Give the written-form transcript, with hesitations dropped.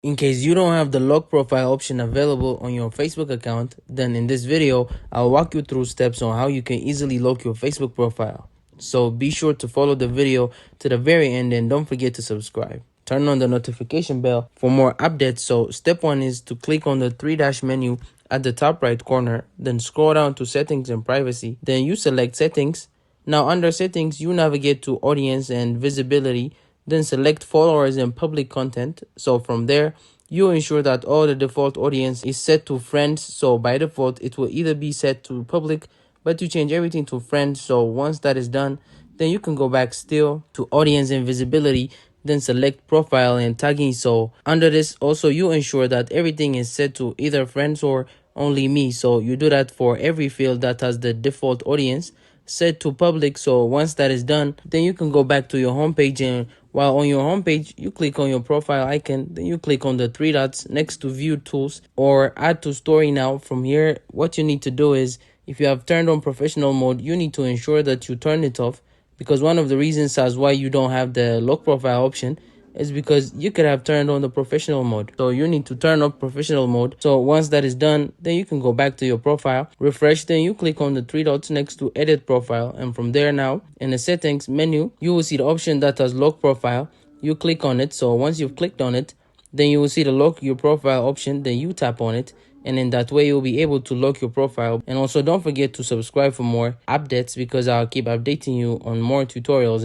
In case you don't have the lock profile option available on your Facebook account, then in this video, I'll walk you through steps on how you can easily lock your Facebook profile. So be sure to follow the video to the very end and don't forget to subscribe. Turn on the notification bell for more updates. So step 1 is to click on the 3-dash menu at the top right corner, then scroll down to settings and privacy. Then you select settings. Now under settings, you navigate to audience and visibility, then select followers and public content. So from there, you ensure that all the default audience is set to friends. So by default, it will either be set to public, but you change everything to friends. So once that is done, then you can go back still to audience and visibility, then select profile and tagging. So under this, also you ensure that everything is set to either friends or only me. So you do that for every field that has the default audience set to public. So once that is done, then you can go back to your homepage, and while on your homepage, you click on your profile icon, then you click on the 3 dots next to view tools or add to story. Now from here, what you need to do is, if you have turned on professional mode, you need to ensure that you turn it off, because one of the reasons as why you don't have the lock profile option is because you could have turned on the professional mode. So you need to turn off professional mode. So once that is done, then you can go back to your profile, refresh, then you click on the 3 dots next to edit profile, and from there, now in the settings menu, you will see the option that has lock profile. You click on it. So once you've clicked on it, then you will see the lock your profile option, then you tap on it, and in that way you'll be able to lock your profile. And also don't forget to subscribe for more updates, because I'll keep updating you on more tutorials.